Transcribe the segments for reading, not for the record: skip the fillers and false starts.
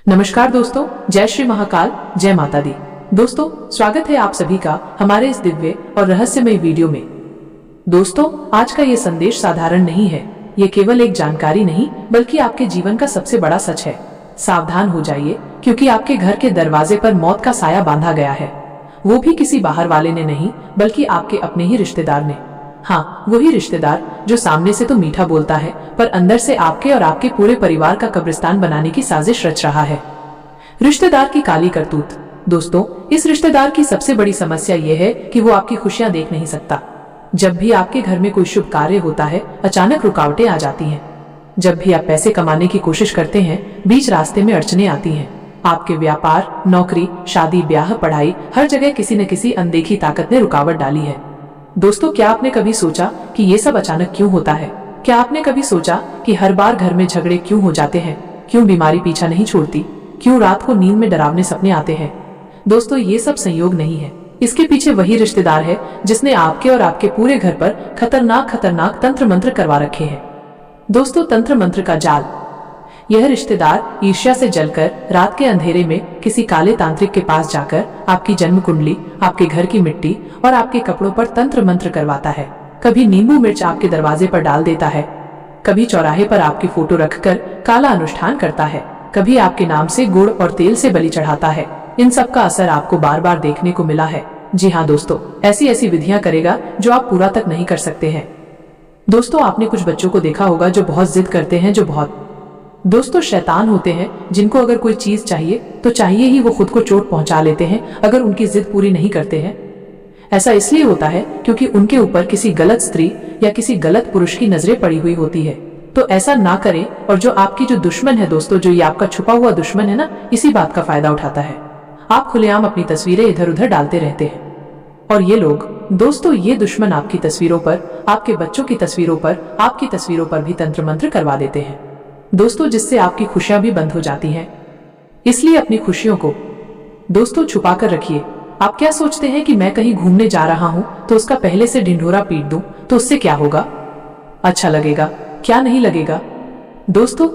नमस्कार दोस्तों, जय श्री महाकाल, जय माता दी। दोस्तों, स्वागत है आप सभी का हमारे इस दिव्य और रहस्यमय वीडियो में। दोस्तों, आज का ये संदेश साधारण नहीं है। ये केवल एक जानकारी नहीं बल्कि आपके जीवन का सबसे बड़ा सच है। सावधान हो जाइए, क्योंकि आपके घर के दरवाजे पर मौत का साया बांधा गया है। वो भी किसी बाहर वाले ने नहीं, बल्कि आपके अपने ही रिश्तेदार ने। हाँ, वही रिश्तेदार जो सामने से तो मीठा बोलता है, पर अंदर से आपके और आपके पूरे परिवार का कब्रिस्तान बनाने की साजिश रच रहा है। रिश्तेदार की काली करतूत। दोस्तों, इस रिश्तेदार की सबसे बड़ी समस्या ये है कि वो आपकी खुशियां देख नहीं सकता। जब भी आपके घर में कोई शुभ कार्य होता है, अचानक रुकावटें आ जाती हैं। जब भी आप पैसे कमाने की कोशिश करते हैं, बीच रास्ते में अड़चनें आती हैं। आपके व्यापार, नौकरी, शादी, ब्याह, पढ़ाई, हर जगह किसी न किसी अनदेखी ताकत ने रुकावट डाली है। दोस्तों, क्या आपने कभी सोचा कि ये सब अचानक क्यों होता है? क्या आपने कभी सोचा कि हर बार घर में झगड़े क्यों हो जाते हैं? क्यों बीमारी पीछा नहीं छोड़ती? क्यों रात को नींद में डरावने सपने आते हैं? दोस्तों, ये सब संयोग नहीं है। इसके पीछे वही रिश्तेदार है जिसने आपके और आपके पूरे घर पर खतरनाक तंत्र मंत्र करवा रखे हैं। दोस्तों, तंत्र मंत्र का जाल। यह रिश्तेदार ईर्ष्या से जलकर रात के अंधेरे में किसी काले तांत्रिक के पास जाकर आपकी जन्म कुंडली, आपके घर की मिट्टी और आपके कपड़ों पर तंत्र मंत्र करवाता है। कभी नींबू मिर्च आपके दरवाजे पर डाल देता है, कभी चौराहे पर आपकी फोटो रखकर काला अनुष्ठान करता है, कभी आपके नाम से गुड़ और तेल से बलि चढ़ाता है। इन सब का असर आपको बार बार देखने को मिला है। जी हाँ दोस्तों, ऐसी विधियां करेगा जो आप पूरा तक नहीं कर सकते हैं। दोस्तों, आपने कुछ बच्चों को देखा होगा जो बहुत जिद करते हैं, जो बहुत दोस्तों शैतान होते हैं, जिनको अगर कोई चीज चाहिए तो चाहिए ही वो खुद को चोट पहुंचा लेते हैं अगर उनकी जिद पूरी नहीं करते हैं। ऐसा इसलिए होता है क्योंकि उनके ऊपर किसी गलत स्त्री या किसी गलत पुरुष की नजरें पड़ी हुई होती है। तो ऐसा ना करें। और जो आपकी जो दुश्मन है दोस्तों, जो ये आपका छुपा हुआ दुश्मन है ना, इसी बात का फायदा उठाता है। आप खुलेआम अपनी तस्वीरें इधर उधर डालते रहते हैं, और ये लोग दोस्तों, ये दुश्मन आपकी तस्वीरों पर, आपके बच्चों की तस्वीरों पर, आपकी तस्वीरों पर भी तंत्र मंत्र करवा देते हैं दोस्तों, जिससे आपकी खुशियां भी बंद हो जाती हैं। इसलिए अपनी खुशियों को दोस्तों छुपा कर रखिए। आप क्या सोचते हैं कि मैं कहीं घूमने जा रहा हूं तो उसका पहले से ढिंढोरा पीट दूं तो उससे क्या होगा? अच्छा लगेगा? क्या नहीं लगेगा? दोस्तों,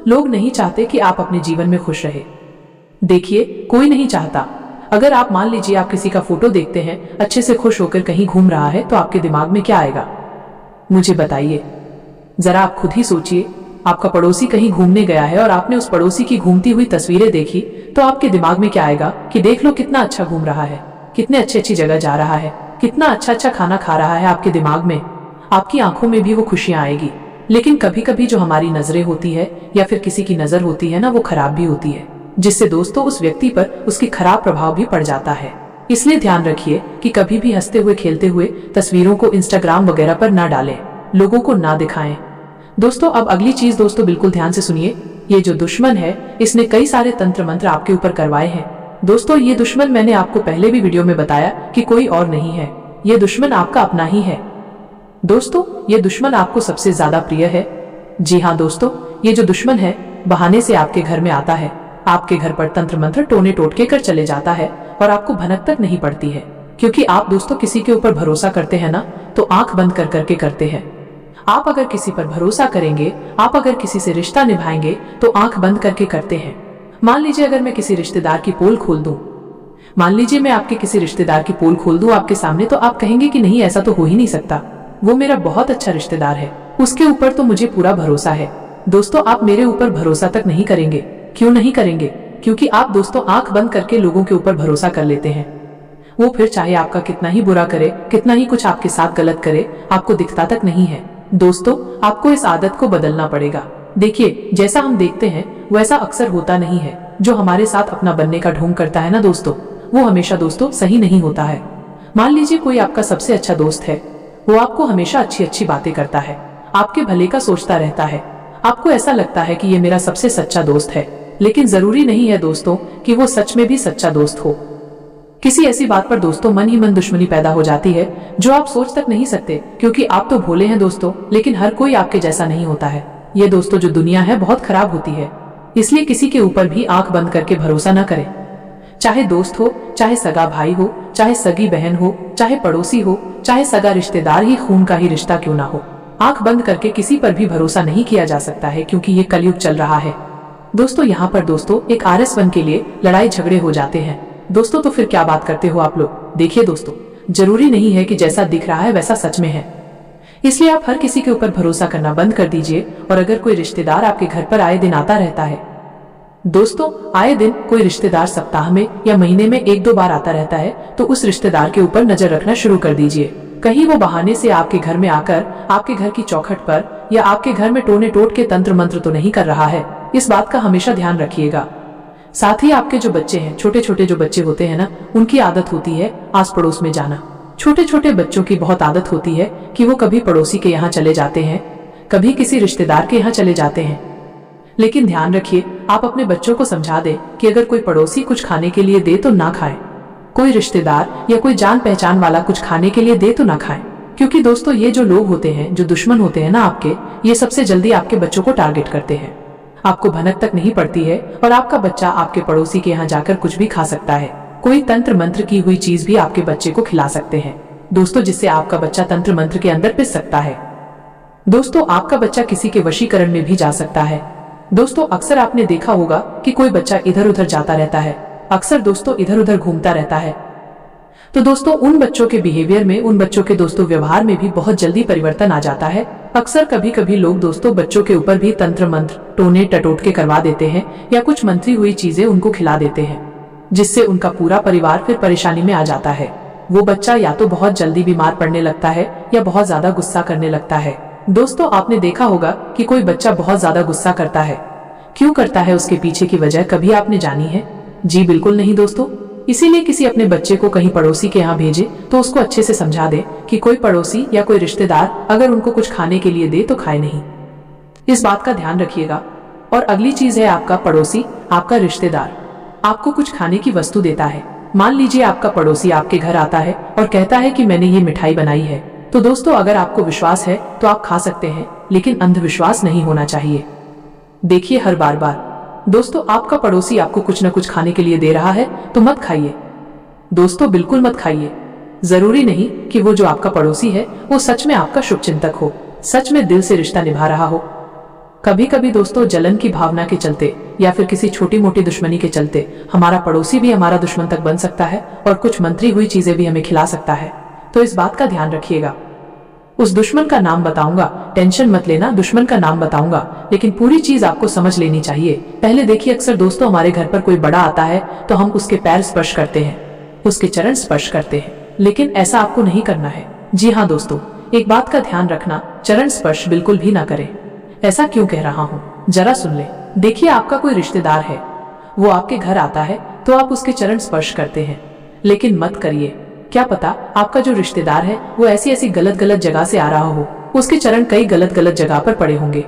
लोग नहीं चाहते कि आप अपने जीवन में खुश रहे। देखिए, कोई नहीं चाहता। अगर आप मान लीजिए आप किसी का फोटो देखते हैं अच्छे से खुश होकर कहीं घूम रहा है, तो आपके दिमाग में क्या आएगा? मुझे बताइए जरा, आप खुद ही सोचिए। आपका पड़ोसी कहीं घूमने गया है और आपने उस पड़ोसी की घूमती हुई तस्वीरें देखी, तो आपके दिमाग में क्या आएगा कि देख लो कितना अच्छा घूम रहा है, कितने अच्छी जगह जा रहा है, कितना अच्छा खाना खा रहा है। आपके दिमाग में, आपकी आंखों में भी वो खुशियां आएगी। लेकिन कभी कभी जो हमारी नजरें होती है या फिर किसी की नजर होती है ना, वो खराब भी होती है, जिससे दोस्तों उस व्यक्ति पर उसकी खराब प्रभाव भी पड़ जाता है। इसलिए ध्यान रखिए कि कभी भी हंसते हुए खेलते हुए तस्वीरों को इंस्टाग्राम वगैरह पर ना डालें, लोगों को ना दिखाएं। दोस्तों, अब अगली चीज दोस्तों बिल्कुल ध्यान से सुनिए। ये जो दुश्मन है, इसने कई सारे तंत्र मंत्र आपके ऊपर करवाए हैं। दोस्तों, ये दुश्मन मैंने आपको पहले भी वीडियो में बताया कि कोई और नहीं है, ये दुश्मन आपका अपना ही है। दोस्तों, ये दुश्मन आपको सबसे ज्यादा प्रिय है। जी हाँ दोस्तों, ये जो दुश्मन है बहाने से आपके घर में आता है, आपके घर पर तंत्र मंत्र टोने टोटके कर चले जाता है और आपको भनक तक नहीं पड़ती है। क्योंकि आप दोस्तों किसी के ऊपर भरोसा करते हैं ना, तो आंख बंद कर करके करते हैं। आप अगर किसी पर भरोसा करेंगे, आप अगर किसी से रिश्ता निभाएंगे, तो आंख बंद करके करते हैं। मान लीजिए अगर मैं किसी रिश्तेदार की पोल खोल दूं, मान लीजिए मैं आपके किसी रिश्तेदार की पोल खोल दूं आपके सामने, तो आप कहेंगे कि नहीं, ऐसा तो हो ही नहीं सकता, वो मेरा बहुत अच्छा रिश्तेदार है, उसके ऊपर तो मुझे पूरा भरोसा है। दोस्तों, आप मेरे ऊपर भरोसा तक नहीं करेंगे। क्यों नहीं करेंगे? क्योंकि आप दोस्तों आंख बंद करके लोगों के ऊपर भरोसा कर लेते हैं। वो फिर चाहे आपका कितना ही बुरा करे, कितना ही कुछ आपके साथ गलत करे, आपको दिखता तक नहीं है। दोस्तों, आपको इस आदत को बदलना पड़ेगा। देखिए, जैसा हम देखते हैं वैसा अक्सर होता नहीं है। जो हमारे साथ अपना बनने का ढोंग करता है ना दोस्तों, वो हमेशा दोस्तों सही नहीं होता है। मान लीजिए कोई आपका सबसे अच्छा दोस्त है, वो आपको हमेशा अच्छी बातें करता है, आपके भले का सोचता रहता है। आपको ऐसा लगता है कि ये मेरा सबसे सच्चा दोस्त है, लेकिन जरूरी नहीं है दोस्तों कि वो सच में भी सच्चा दोस्त हो। किसी ऐसी बात पर दोस्तों मन ही मन दुश्मनी पैदा हो जाती है जो आप सोच तक नहीं सकते, क्योंकि आप तो भोले हैं दोस्तों, लेकिन हर कोई आपके जैसा नहीं होता है। ये दोस्तों जो दुनिया है बहुत खराब होती है, इसलिए किसी के ऊपर भी आंख बंद करके भरोसा न करें। चाहे दोस्त हो, चाहे सगा भाई हो, चाहे सगी बहन हो, चाहे पड़ोसी हो, चाहे सगा रिश्तेदार ही खून का ही रिश्ता क्यों ना हो, आंख बंद करके किसी पर भी भरोसा नहीं किया जा सकता है, क्योंकि ये कलयुग चल रहा है। दोस्तों यहाँ पर दोस्तों एक RS1 के लिए लड़ाई झगड़े हो जाते हैं। दोस्तों तो फिर क्या बात करते हो आप लोग। देखिए दोस्तों, जरूरी नहीं है कि जैसा दिख रहा है वैसा सच में है, इसलिए आप हर किसी के ऊपर भरोसा करना बंद कर दीजिए। और अगर कोई रिश्तेदार आपके घर पर आए दिन आता रहता है, दोस्तों आए दिन कोई रिश्तेदार सप्ताह में या महीने में 1-2 बार आता रहता है, तो उस रिश्तेदार के ऊपर नजर रखना शुरू कर दीजिए। कहीं वो बहाने से आपके घर में आकर आपके घर की चौखट पर या आपके घर में टोने टोट के तंत्र मंत्र तो नहीं कर रहा है। इस बात का हमेशा ध्यान रखिएगा। साथ ही आपके जो बच्चे हैं, छोटे छोटे जो बच्चे होते हैं ना, उनकी आदत होती है आस पड़ोस में जाना। छोटे छोटे बच्चों की बहुत आदत होती है कि वो कभी पड़ोसी के यहाँ चले जाते हैं, कभी किसी रिश्तेदार के यहाँ चले जाते हैं। लेकिन ध्यान रखिए, आप अपने बच्चों को समझा दें कि अगर कोई पड़ोसी कुछ खाने के लिए दे तो ना खाएं, कोई रिश्तेदार या कोई जान पहचान वाला कुछ खाने के लिए दे तो ना खाएं। क्योंकि दोस्तों ये जो लोग होते हैं, जो दुश्मन होते हैं ना आपके, ये सबसे जल्दी आपके बच्चों को टारगेट करते हैं। आपको भनक तक नहीं पड़ती है और आपका बच्चा आपके पड़ोसी के यहाँ जाकर कुछ भी खा सकता है। कोई तंत्र मंत्र की हुई चीज भी आपके बच्चे को खिला सकते हैं दोस्तों, जिससे आपका बच्चा तंत्र मंत्र के अंदर पिस सकता है। दोस्तों आपका बच्चा किसी के वशीकरण में भी जा सकता है। दोस्तों अक्सर आपने देखा होगा कि कोई बच्चा इधर उधर जाता रहता है, अक्सर दोस्तों इधर उधर घूमता रहता है। तो दोस्तों उन बच्चों के बिहेवियर में, उन बच्चों के दोस्तों व्यवहार में भी बहुत जल्दी परिवर्तन आ जाता है। अक्सर कभी कभी लोग दोस्तों बच्चों के ऊपर भी तंत्र मंत्र टोने टटोटके करवा देते हैं या कुछ मंत्री हुई चीजें उनको खिला देते हैं, जिससे उनका पूरा परिवार फिर परेशानी में आ जाता है। वो बच्चा या तो बहुत जल्दी बीमार पड़ने लगता है या बहुत ज्यादा गुस्सा करने लगता है। दोस्तों आपने देखा होगा कि कोई बच्चा बहुत ज्यादा गुस्सा करता है, क्यों करता है, उसके पीछे की वजह कभी आपने जानी है? जी बिल्कुल नहीं दोस्तों। इसीलिए किसी अपने बच्चे को कहीं पड़ोसी के यहाँ भेजे तो उसको अच्छे से समझा दे कि कोई पड़ोसी या कोई रिश्तेदार अगर उनको कुछ खाने के लिए दे तो खाए नहीं। इस बात का ध्यान रखिएगा। और अगली चीज है आपका पड़ोसी, आपका रिश्तेदार आपको कुछ खाने की वस्तु देता है। मान लीजिए आपका पड़ोसी आपके घर आता है और कहता है कि मैंने ये मिठाई बनाई है, तो दोस्तों अगर आपको विश्वास है तो आप खा सकते हैं, लेकिन अंधविश्वास नहीं होना चाहिए। देखिए हर बार दोस्तों आपका पड़ोसी आपको कुछ न कुछ खाने के लिए दे रहा है तो मत खाइए दोस्तों, बिल्कुल मत खाइए। जरूरी नहीं कि वो जो आपका पड़ोसी है वो सच में आपका शुभचिंतक हो, सच में दिल से रिश्ता निभा रहा हो। कभी कभी दोस्तों जलन की भावना के चलते या फिर किसी छोटी मोटी दुश्मनी के चलते हमारा पड़ोसी भी हमारा दुश्मन तक बन सकता है और कुछ मंत्री हुई चीजें भी हमें खिला सकता है। तो इस बात का ध्यान रखिएगा। उस दुश्मन का नाम बताऊंगा, टेंशन मत लेना, दुश्मन का नाम बताऊंगा, लेकिन पूरी चीज आपको समझ लेनी चाहिए। पहले देखिए अक्सर दोस्तों हमारे घर पर कोई बड़ा आता है तो हम उसके पैर स्पर्श करते हैं, उसके चरण स्पर्श करते हैं, लेकिन ऐसा आपको नहीं करना है। जी हाँ दोस्तों, एक बात का ध्यान रखना, चरण स्पर्श बिल्कुल भी ना करें। ऐसा क्यों कह रहा हूँ जरा सुन ले। देखिए आपका कोई रिश्तेदार है, वो आपके घर आता है तो आप उसके चरण स्पर्श करते हैं, लेकिन मत करिए। क्या पता आपका जो रिश्तेदार है वो ऐसी ऐसी गलत गलत जगह से आ रहा हो, उसके चरण कई गलत गलत जगह पर पड़े होंगे,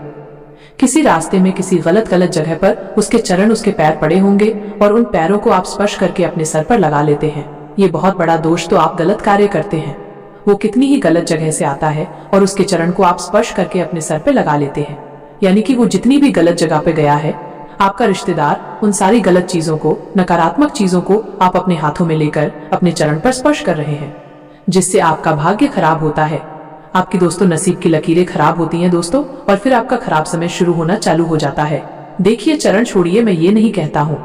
किसी रास्ते में किसी गलत गलत जगह पर उसके चरण, उसके पैर पड़े होंगे और उन पैरों को आप स्पर्श करके अपने सर पर लगा लेते हैं। ये बहुत बड़ा दोष, तो आप गलत कार्य करते हैं। वो कितनी ही गलत जगह से आता है और उसके चरण को आप स्पर्श करके अपने सर पे लगा लेते हैं, यानी कि वो जितनी भी गलत जगह पे गया है, आपका रिश्तेदार उन सारी गलत चीजों को, नकारात्मक चीजों को आप अपने हाथों में लेकर अपने चरण पर स्पर्श कर रहे हैं, जिससे आपका भाग्य खराब होता है, आपकी दोस्तों नसीब की लकीरें खराब होती हैं दोस्तों, और फिर आपका खराब समय शुरू होना चालू हो जाता है। देखिए चरण छोड़िए, मैं ये नहीं कहता हूँ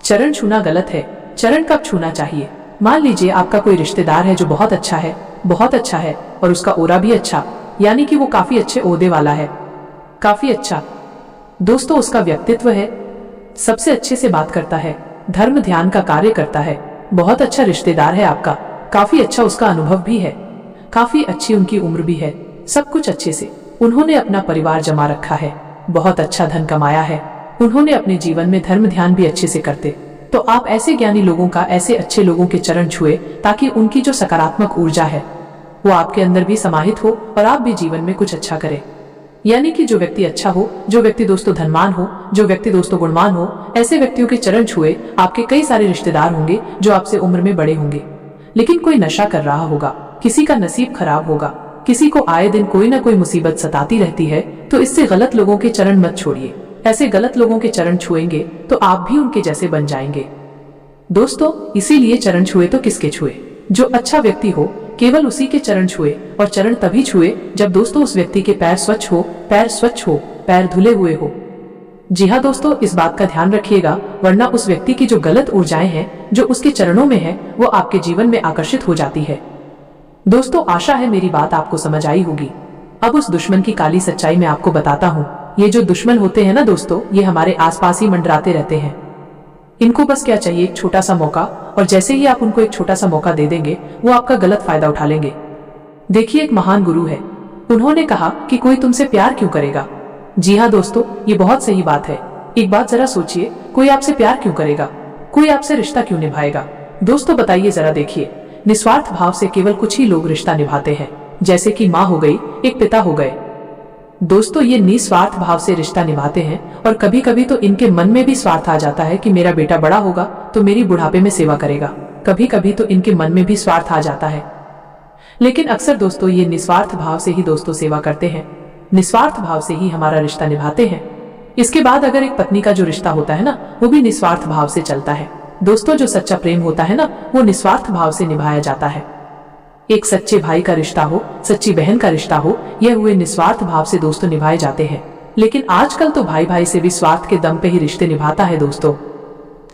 चरण छूना गलत है। चरण कब छूना चाहिए? मान लीजिए आपका कोई रिश्तेदार है जो बहुत अच्छा है, बहुत अच्छा है, और उसका ओरा भी अच्छा, यानी कि वो काफी अच्छे ओहदे वाला है, काफी अच्छा दोस्तों उसका व्यक्तित्व है, सबसे अच्छे से बात करता है, धर्म ध्यान का कार्य करता है, बहुत अच्छा रिश्तेदार है आपका, काफी अच्छा उसका अनुभव भी है, काफी अच्छी उनकी उम्र भी है, सब कुछ अच्छे से उन्होंने अपना परिवार जमा रखा है, बहुत अच्छा धन कमाया है, उन्होंने अपने जीवन में धर्म ध्यान भी अच्छे से करते। तो आप ऐसे ज्ञानी लोगों का, ऐसे अच्छे लोगों के चरण छुए, ताकि उनकी जो सकारात्मक ऊर्जा है वो आपके अंदर भी समाहित हो और आप भी जीवन में कुछ अच्छा करें। यानी कि जो व्यक्ति अच्छा हो, जो व्यक्ति दोस्तों धनवान हो, जो व्यक्ति दोस्तों गुणवान हो, ऐसे व्यक्तियों के चरण छुए आपके कई सारे रिश्तेदार होंगे जो आपसे उम्र में बड़े होंगे, लेकिन कोई नशा कर रहा होगा, किसी का नसीब खराब होगा, किसी को आए दिन कोई ना कोई मुसीबत सताती रहती है, तो इससे गलत लोगों के चरण मत छोड़िए। ऐसे गलत लोगों के चरण छुएंगे तो आप भी उनके जैसे बन जाएंगे दोस्तों। इसीलिए चरण छुए तो किसके छुए? जो अच्छा व्यक्ति हो केवल उसी के चरण छुए, और चरण तभी छुए जब दोस्तों उस व्यक्ति के पैर स्वच्छ हो, पैर स्वच्छ हो, पैर धुले हुए हो। जी हाँ दोस्तों, इस बात का ध्यान रखिएगा, वरना उस व्यक्ति की जो गलत ऊर्जाएं हैं जो उसके चरणों में है वो आपके जीवन में आकर्षित हो जाती है। दोस्तों, आशा है मेरी बात आपको समझ आई होगी। अब उस दुश्मन की काली सच्चाई मैं आपको बताता हूँ। ये जो दुश्मन होते हैं ना दोस्तों, ये हमारे आसपास ही मंडराते रहते हैं। इनको बस क्या चाहिए, एक छोटा सा मौका, और जैसे ही आप उनको एक छोटा सा मौका दे देंगे वो आपका गलत फायदा उठा लेंगे। देखिए, एक महान गुरु है, उन्होंने कहा कि कोई तुमसे प्यार क्यों करेगा। जी हाँ दोस्तों, ये बहुत सही बात है। एक बात जरा सोचिए, कोई आपसे प्यार क्यों करेगा, कोई आपसे रिश्ता क्यों निभाएगा। दोस्तों बताइए जरा, देखिए, निस्वार्थ भाव से केवल कुछ ही लोग रिश्ता निभाते हैं, जैसे कि माँ हो गई, एक पिता हो गए। दोस्तों, ये निस्वार्थ भाव से रिश्ता निभाते हैं और कभी कभी तो इनके मन में भी स्वार्थ आ जाता है कि मेरा बेटा बड़ा होगा तो मेरी बुढ़ापे में सेवा करेगा। कभी कभी तो इनके मन में भी स्वार्थ आ जाता है, लेकिन अक्सर दोस्तों ये निस्वार्थ भाव से ही दोस्तों सेवा करते हैं, निस्वार्थ भाव से ही हमारा रिश्ता निभाते हैं। इसके बाद अगर एक पत्नी का जो रिश्ता होता है ना, वो भी निस्वार्थ भाव से चलता है। दोस्तों, जो सच्चा प्रेम होता है ना, वो निस्वार्थ भाव से निभाया जाता है। एक सच्चे भाई का रिश्ता हो, सच्ची बहन का रिश्ता हो, यह हुए निस्वार्थ भाव से दोस्तों निभाए जाते हैं। लेकिन आजकल तो भाई भाई से भी स्वार्थ के दम पे ही रिश्ते निभाता है दोस्तों।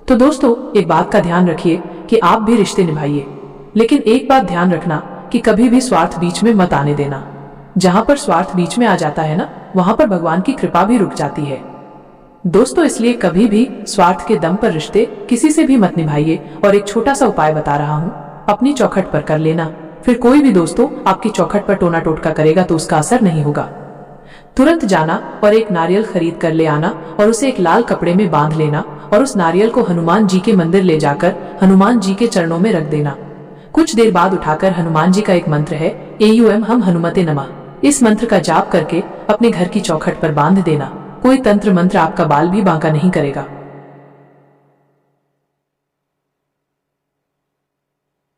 तो दोस्तों, एक बात का ध्यान रखिए कि आप भी रिश्ते निभाइए, लेकिन एक बात ध्यान रखना कि कभी भी स्वार्थ बीच में मत आने देना। जहां पर स्वार्थ बीच में आ जाता है ना, वहां पर भगवान की कृपा भी रुक जाती है दोस्तों। इसलिए कभी भी स्वार्थ के दम पर रिश्ते किसी से भी मत निभाइए। और एक छोटा सा उपाय बता रहा हूँ, अपनी चौखट पर कर लेना। फिर कोई भी दोस्तों आपकी चौखट पर टोना टोटका करेगा तो उसका असर नहीं होगा। तुरंत जाना और एक नारियल खरीद कर ले आना और उसे एक लाल कपड़े में बांध लेना और उस नारियल को हनुमान जी के मंदिर ले जाकर हनुमान जी के चरणों में रख देना। कुछ देर बाद उठाकर हनुमान जी का एक मंत्र है, AUM हम हनुमते नमः, इस मंत्र का जाप करके अपने घर की चौखट पर बांध देना। कोई तंत्र मंत्र आपका बाल भी बांका नहीं करेगा।